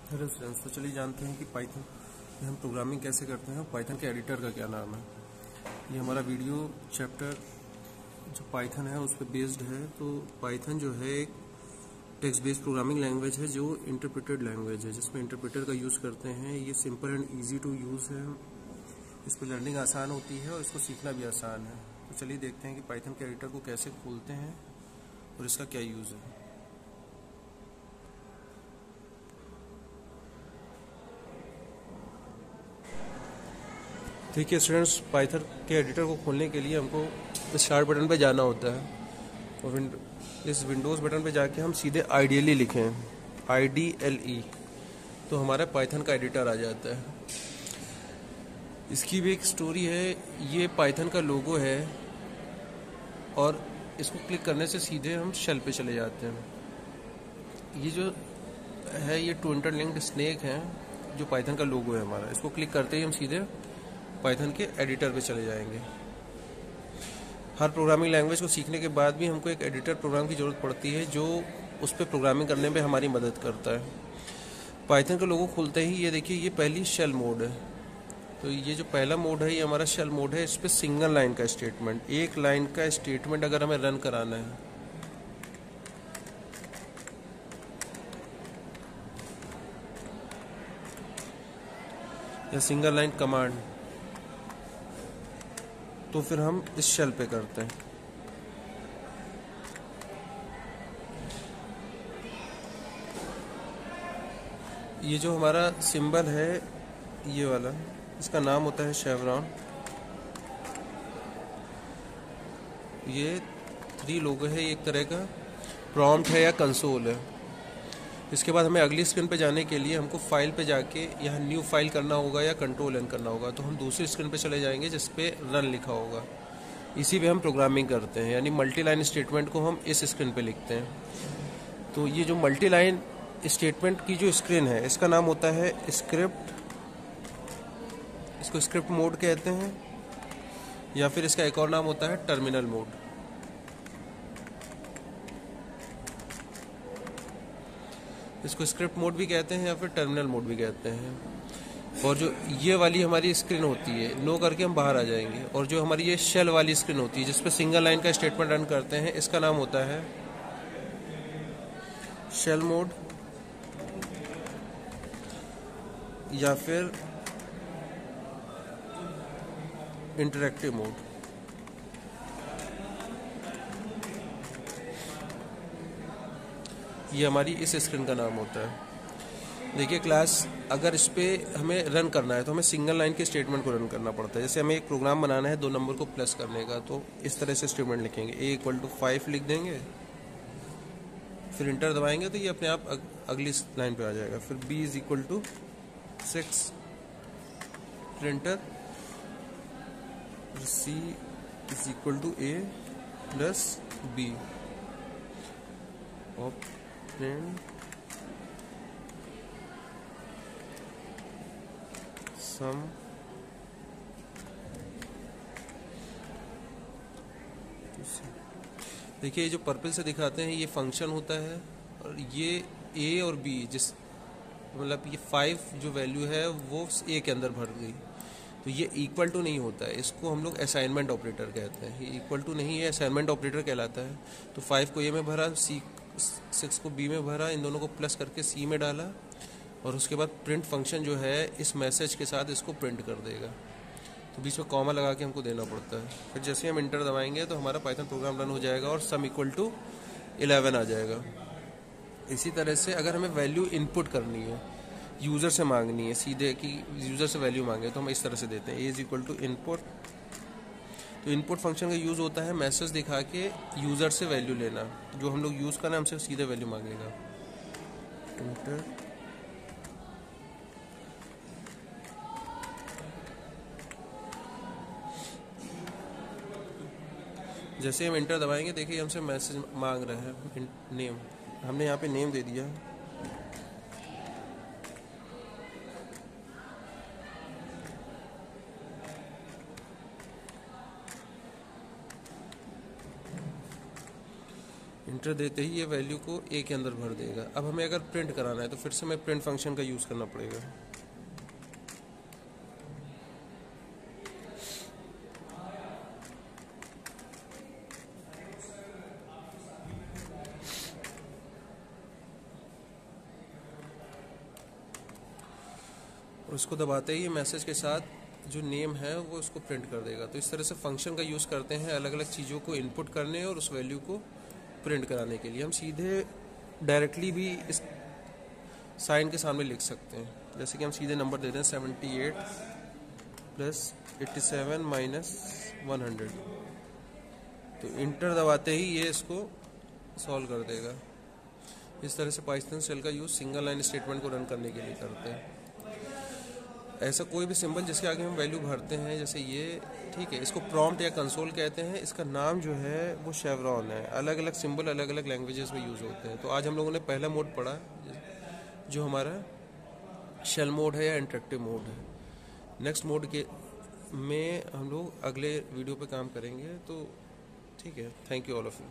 Hello friends, तो चलिए जानते हैं कि पाइथन में हम प्रोग्रामिंग कैसे करते हैं। पाइथन के एडिटर का क्या नाम है। ये हमारा वीडियो चैप्टर जो पाइथन है उस पर बेस्ड है। तो पाइथन जो है एक टेक्स्ट बेस्ड प्रोग्रामिंग लैंग्वेज है जो इंटरप्रेटेड लैंग्वेज है, जिसमें इंटरप्रेटर का यूज़ करते हैं। ये simple and easy to use है। इस पर लर्निंग आसान होती है और इसको सीखना भी आसान है। तो चलिए देखते हैं कि पाइथन के एडिटर को कैसे खोलते हैं और इसका क्या यूज़ है। देखिए स्टूडेंट्स, पाइथन के एडिटर को खोलने के लिए हमको स्टार्ट बटन पे जाना होता है और इस विंडोज़ बटन पे जाके हम सीधे आइडियली लिखें, IDLE, तो हमारा पाइथन का एडिटर आ जाता है। इसकी भी एक स्टोरी है। ये पाइथन का लोगो है और इसको क्लिक करने से सीधे हम शेल पे चले जाते हैं। ये जो है ये टू इंटरलिंक्ड स्नेक है जो पाइथन का लोगो है हमारा। इसको क्लिक करते ही हम सीधे पाइथन के एडिटर पे चले जाएंगे। हर प्रोग्रामिंग लैंग्वेज को सीखने के बाद भी हमको एक एडिटर प्रोग्राम की ज़रूरत पड़ती है जो उस पर प्रोग्रामिंग करने में हमारी मदद करता है। पाइथन का लोगो खुलते ही ये देखिए, ये पहली शेल मोड है। तो ये जो पहला मोड है ये हमारा शेल मोड है। इस पर सिंगल लाइन का स्टेटमेंट, एक लाइन का स्टेटमेंट अगर हमें रन कराना है या सिंगल लाइन कमांड, तो फिर हम इस शेल पे करते हैं। ये जो हमारा सिंबल है ये वाला, इसका नाम होता है शेवरॉन। ये 3 लोगो है, एक तरह का प्रॉम्प्ट है या कंसोल है। इसके बाद हमें अगली स्क्रीन पे जाने के लिए हमको फाइल पे जाके यहाँ न्यू फाइल करना होगा या कंट्रोल एन करना होगा। तो हम दूसरी स्क्रीन पे चले जाएंगे जिस पे रन लिखा होगा। इसी पे हम प्रोग्रामिंग करते हैं, यानी मल्टी लाइन स्टेटमेंट को हम इस स्क्रीन पे लिखते हैं। तो ये जो मल्टी लाइन स्टेटमेंट की जो स्क्रीन है इसका नाम होता है स्क्रिप्ट। इसको स्क्रिप्ट मोड कहते हैं या फिर इसका एक और नाम होता है टर्मिनल मोड। इसको स्क्रिप्ट मोड भी कहते हैं या फिर टर्मिनल मोड भी कहते हैं। और जो ये वाली हमारी स्क्रीन होती है, नो करके हम बाहर आ जाएंगे। और जो हमारी ये शेल वाली स्क्रीन होती है जिसपे सिंगल लाइन का स्टेटमेंट रन करते हैं, इसका नाम होता है शेल मोड या फिर इंटरैक्टिव मोड। ये हमारी इस स्क्रीन का नाम होता है। देखिए क्लास, अगर इस पर हमें रन करना है तो हमें सिंगल लाइन के स्टेटमेंट को रन करना पड़ता है। जैसे हमें एक प्रोग्राम बनाना है 2 नंबर को प्लस करने का, तो इस तरह से स्टेटमेंट लिखेंगे, A=5 लिख देंगे, फिर इंटर दबाएंगे तो ये अपने आप अगली लाइन पे आ जाएगा। फिर B=6, फिर इंटर, C=A+B और प्रिंट सम। देखिए ये जो पर्पल से दिखाते हैं ये फंक्शन होता है, और ये A और B, जिस मतलब ये 5 जो वैल्यू है वो A के अंदर भर गई, तो ये इक्वल टू नहीं होता है। इसको हम लोग असाइनमेंट ऑपरेटर कहते हैं। ये इक्वल टू नहीं है, असाइनमेंट ऑपरेटर कहलाता है। तो 5 को A में भरा, 6 को B में भरा, इन दोनों को प्लस करके C में डाला, और उसके बाद प्रिंट फंक्शन जो है इस मैसेज के साथ इसको प्रिंट कर देगा। तो बीच में कॉमा लगा के हमको देना पड़ता है। फिर जैसे हम इंटर दबाएंगे तो हमारा पाइथन प्रोग्राम रन हो जाएगा और सम =11 आ जाएगा। इसी तरह से अगर हमें वैल्यू इनपुट करनी है, यूज़र से मांगनी है सीधे कि यूज़र से वैल्यू मांगे, तो हम इस तरह से देते हैं A=इनपुट। तो इनपुट फंक्शन का यूज़ होता है मैसेज दिखा के यूज़र से वैल्यू लेना। जो हम लोग यूज़ करना है हमसे सीधे वैल्यू मांगेगा। इंटर, जैसे हम इंटर दबाएंगे देखिए हमसे मैसेज मांग रहा है नेम। हमने यहाँ पे नेम दे दिया। इंटर देते ही ये वैल्यू को ए के अंदर भर देगा। अब हमें अगर प्रिंट कराना है तो फिर से हमें प्रिंट फंक्शन का यूज़ करना पड़ेगा। और उसको दबाते ही मैसेज के साथ जो नेम है वो उसको प्रिंट कर देगा। तो इस तरह से फंक्शन का यूज़ करते हैं अलग अलग चीज़ों को इनपुट करने और उस वैल्यू को प्रिंट कराने के लिए। हम सीधे डायरेक्टली भी इस साइन के सामने लिख सकते हैं, जैसे कि हम सीधे नंबर दे दें 78 प्लस 87 माइनस 100। तो इंटर दबाते ही ये इसको सॉल्व कर देगा। इस तरह से पाइथन शेल का यूज़ सिंगल लाइन स्टेटमेंट को रन करने के लिए करते हैं। ऐसा कोई भी सिंबल जिसके आगे हम वैल्यू भरते हैं, जैसे ये, ठीक है, इसको प्रॉम्प्ट या कंसोल कहते हैं। इसका नाम जो है वो शेवरॉन है। अलग अलग सिंबल अलग अलग लैंग्वेजेस में यूज़ होते हैं। तो आज हम लोगों ने पहला मोड पढ़ा जो हमारा शेल मोड है या इंटरेक्टिव मोड है। नेक्स्ट मोड के में हम लोग अगले वीडियो पे काम करेंगे। तो ठीक है, thank you all of you.